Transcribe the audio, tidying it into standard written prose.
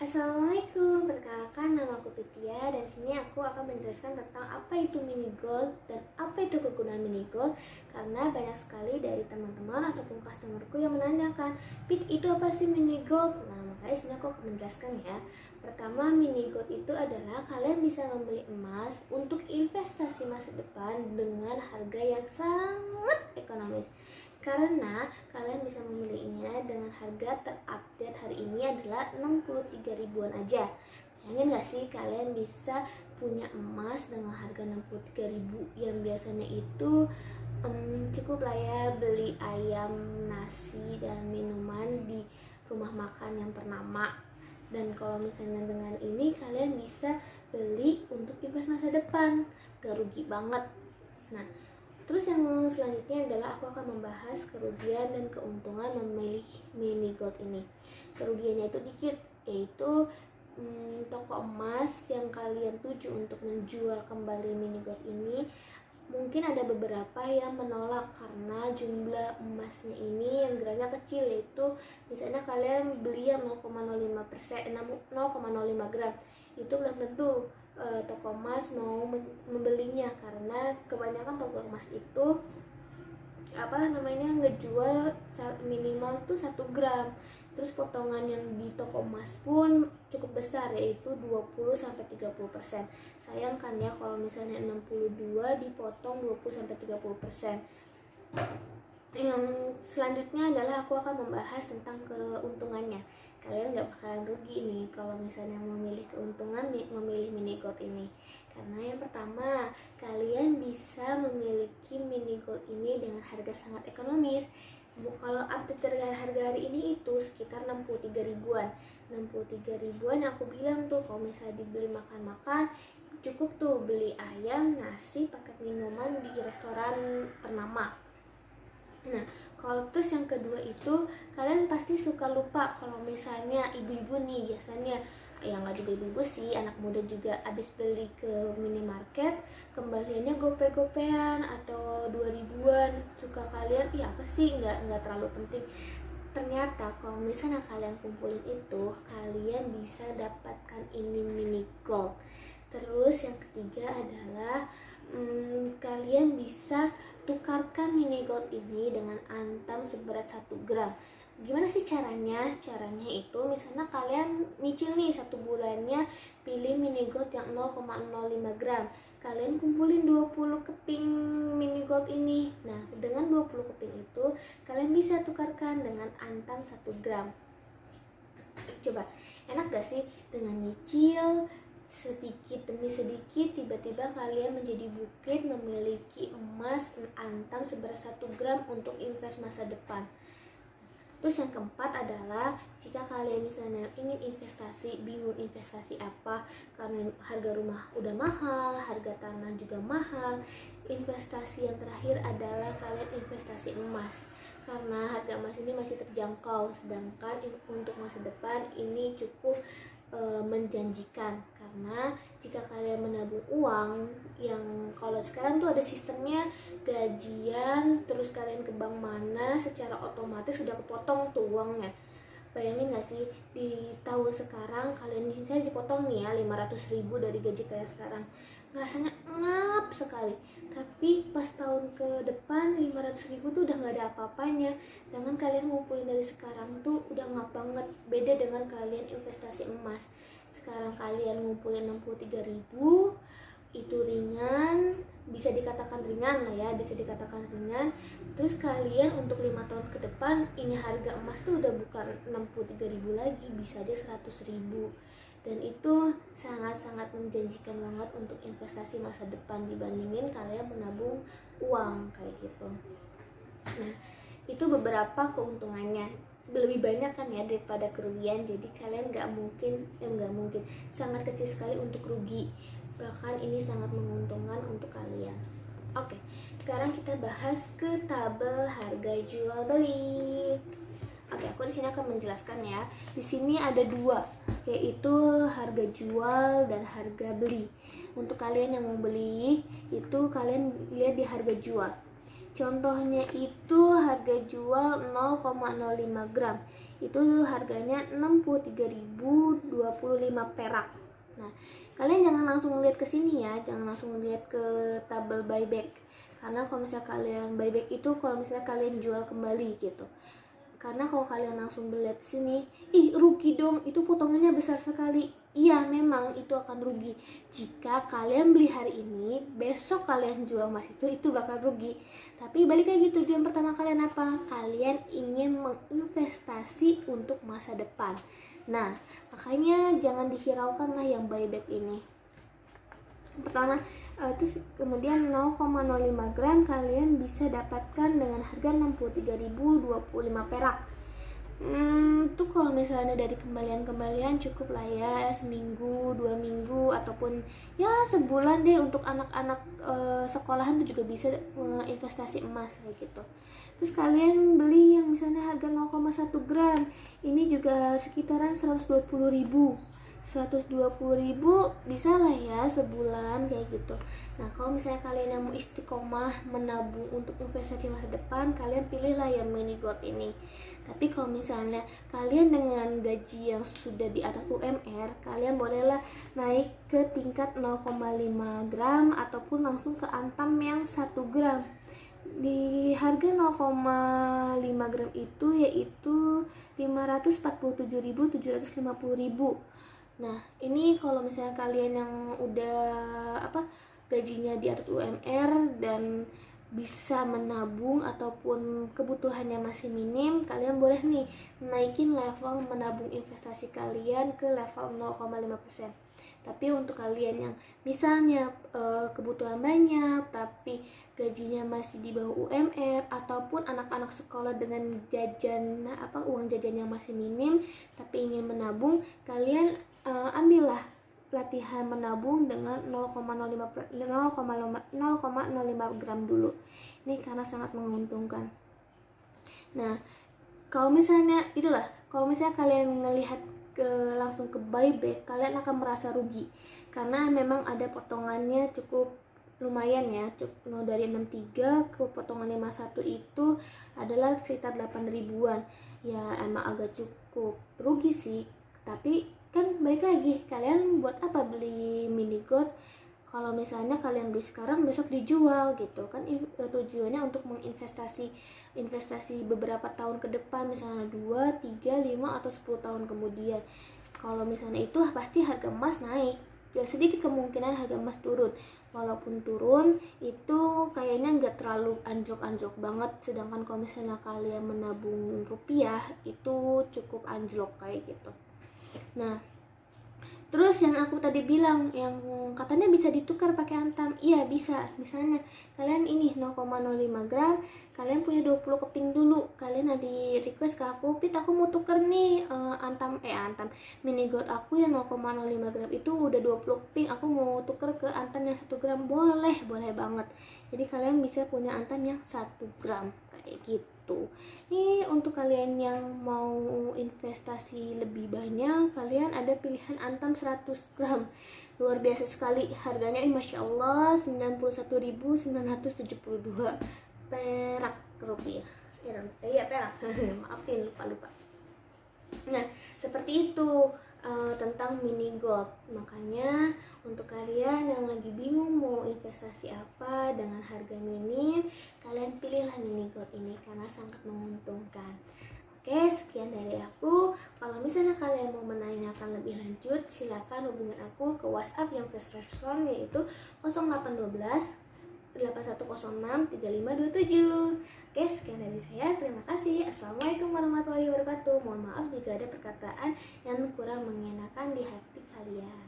Assalamualaikum, perkenalkan nama aku Pitia dan sini aku akan menjelaskan tentang apa itu mini gold dan apa itu kegunaan mini gold karena banyak sekali dari teman-teman ataupun customerku yang menanyakan, Pit, itu apa sih mini gold? Nah, makanya sini aku akan menjelaskan ya. Pertama, mini gold itu adalah kalian bisa membeli emas untuk investasi masa depan dengan harga yang sangat ekonomis. Karena kalian bisa membelinya dengan harga terupdate hari ini adalah 63 ribuan aja. Bayangin gak sih kalian bisa punya emas dengan harga 63 ribu yang biasanya itu cukup lah ya beli ayam, nasi, dan minuman di rumah makan yang ternama. Dan kalau misalnya dengan ini kalian bisa beli untuk investasi masa depan, gak rugi banget. Nah, terus yang selanjutnya adalah aku akan membahas kerugian dan keuntungan memilih mini gold ini. Kerugiannya itu dikit, yaitu toko emas yang kalian tuju untuk menjual kembali mini gold ini mungkin ada beberapa yang menolak karena jumlah emasnya ini yang gramnya kecil, yaitu misalnya kalian beli yang 0,05%, 0,05 gram, itu belum tentu toko emas mau membelinya karena kebanyakan toko emas itu ngejual minimal tuh 1 gram. Terus potongan yang di toko emas pun cukup besar, yaitu 20-30%. Sayangkan ya kalau misalnya 62 dipotong 20-30%. Yang selanjutnya adalah aku akan membahas tentang keuntungannya. Kalian gak bakalan rugi nih kalau misalnya memilih keuntungan memilih mini gold ini. Karena yang pertama, kalian bisa memiliki mini gold ini dengan harga sangat ekonomis. Kalau update harga hari ini itu sekitar 63 ribuan. 63 ribuan yang aku bilang tuh, kalau misalnya dibeli makan-makan cukup tuh beli ayam, nasi, paket minuman di restoran ternama. Nah, kalau terus yang kedua itu kalian pasti suka lupa kalau misalnya ibu-ibu nih biasanya, ya nggak juga ibu-ibu sih, anak muda juga abis beli ke minimarket kembaliannya gope-gopean atau 2 ribuan. Suka kalian, iya apa sih, nggak terlalu penting. Ternyata kalau misalnya kalian kumpulin itu, kalian bisa dapatkan ini mini gold. Terus yang ketiga adalah kalian bisa tukarkan mini gold ini dengan antam seberat 1 gram. Gimana sih caranya? Caranya itu misalnya kalian nyicil nih 1 bulannya, pilih mini gold yang 0,05 gram. Kalian kumpulin 20 keping mini gold ini. Nah, dengan 20 keping itu kalian bisa tukarkan dengan antam 1 gram. Coba, enak gak sih dengan nyicil sedikit demi sedikit tiba-tiba kalian menjadi bukit memiliki emas antam seberat 1 gram untuk invest masa depan. Terus yang keempat adalah jika kalian misalnya ingin investasi, bingung investasi apa karena harga rumah udah mahal, harga tanah juga mahal, investasi yang terakhir adalah kalian investasi emas karena harga emas ini masih terjangkau, sedangkan untuk masa depan ini cukup menjanjikan. Karena jika kalian menabung uang yang kalau sekarang tuh ada sistemnya gajian, terus kalian ke bank mana secara otomatis sudah kepotong tuh uangnya. Bayangin gak sih di tahun sekarang kalian misalnya dipotong nih ya 500 ribu dari gaji kalian sekarang, rasanya ngap sekali. Tapi pas tahun ke depan 500 ribu tuh udah gak ada apa-apanya. Jangan kalian ngumpulin dari sekarang tuh udah ngap banget. Beda dengan kalian investasi emas. Sekarang kalian ngumpulin 63 ribu, itu ringan, bisa dikatakan ringan lah ya, bisa dikatakan ringan. Terus kalian untuk 5 tahun ke depan ini harga emas tuh udah bukan 63 ribu lagi, bisa aja 100 ribu. Dan itu sangat-sangat menjanjikan banget untuk investasi masa depan dibandingin kalian menabung uang kayak gitu. Nah, itu beberapa keuntungannya, lebih banyak kan ya daripada kerugian. Jadi kalian nggak mungkin sangat kecil sekali untuk rugi, bahkan ini sangat menguntungkan untuk kalian. Oke, sekarang kita bahas ke tabel harga jual beli. Oke, aku di sini akan menjelaskan ya. Di sini ada 2, yaitu harga jual dan harga beli. Untuk kalian yang mau beli, itu kalian lihat di harga jual. Contohnya itu harga jual 0,05 gram. itu harganya 63.025 perak. Nah, kalian jangan langsung lihat ke sini ya, jangan langsung lihat ke tabel buyback. Karena kalau misalnya kalian buyback itu kalau misalnya kalian jual kembali gitu. Karena kalau kalian langsung lihat sini, ih rugi dong, itu potongannya besar sekali. Iya, memang itu akan rugi. Jika kalian beli hari ini, besok kalian jual emas itu bakal rugi. Tapi balik lagi, tujuan pertama kalian apa? Kalian ingin menginvestasi untuk masa depan. Nah, makanya jangan dihiraukan lah yang buyback ini. Pertama, terus kemudian 0,05 gram kalian bisa dapatkan dengan harga 63.025 perak. Tuh kalau misalnya dari kembalian cukup lah ya, seminggu, 2 minggu, ataupun ya sebulan deh. Untuk anak-anak sekolahan tuh juga bisa investasi emas kayak gitu. Terus kalian beli yang misalnya harga 0,1 gram, ini juga sekitaran 120.000 bisa lah ya sebulan kayak gitu. Nah, kalau misalnya kalian yang mau istiqomah menabung untuk investasi masa depan, kalian pilihlah yang mini gold ini. Tapi kalau misalnya kalian dengan gaji yang sudah di atas UMR, kalian bolehlah naik ke tingkat 0,5 gram ataupun langsung ke Antam yang 1 gram. Di harga 0,5 gram itu yaitu 547.750.000. Nah, ini kalau misalnya kalian yang udah gajinya di atas UMR dan bisa menabung ataupun kebutuhannya masih minim, kalian boleh nih naikin level menabung investasi kalian ke level 0,5%. Tapi untuk kalian yang misalnya kebutuhan banyak tapi gajinya masih di bawah UMR, ataupun anak-anak sekolah dengan uang jajan yang masih minim tapi ingin menabung, kalian ambillah latihan menabung dengan 0,05 gram dulu. Ini karena sangat menguntungkan. Nah, kalau misalnya kalian ngelihat langsung ke buyback, kalian akan merasa rugi karena memang ada potongannya cukup lumayan ya. Dari 63 ke potongan 51 itu adalah sekitar 8 ribuan. Ya emang agak cukup rugi sih, tapi kan balik lagi, kalian buat apa beli mini gold kalau misalnya kalian beli sekarang besok dijual gitu kan. Tujuannya untuk menginvestasi beberapa tahun ke depan, misalnya 2, 3, 5 atau 10 tahun kemudian. Kalau misalnya itu pasti harga emas naik ya, sedikit kemungkinan harga emas turun. Walaupun turun itu kayaknya nggak terlalu anjlok banget, sedangkan kalau misalnya kalian menabung rupiah itu cukup anjlok kayak gitu. Nah, terus yang aku tadi bilang yang katanya bisa ditukar pakai Antam, iya bisa. Misalnya kalian ini 0,05 gram, kalian punya 20 keping dulu, kalian nanti request ke aku, Pit aku mau tuker nih Antam mini gold aku yang 0,05 gram itu udah 20 keping, aku mau tuker ke Antam yang 1 gram. Boleh banget. Jadi kalian bisa punya Antam yang 1 gram kayak gitu. Ini untuk kalian yang mau investasi lebih banyak, kalian ada pilihan Antam 100 gram. Luar biasa sekali harganya, Masya Allah, 91.972 perak rupiah. Iya perak. Maafin lupa. Nah, seperti itu tentang mini gold. Makanya untuk kalian yang lagi bingung mau investasi apa dengan harga minim, kalian pilihlah mini gold ini karena sangat menguntungkan. Oke, sekian dari aku. Kalau misalnya kalian mau menanyakan lebih lanjut, silakan hubungi aku ke WhatsApp yang flash respon, yaitu 0812 8106 3527. Oke, sekian dari saya. Terima kasih. Assalamualaikum warahmatullahi wabarakatuh. Mohon maaf jika ada perkataan yang kurang mengenakan di hati kalian.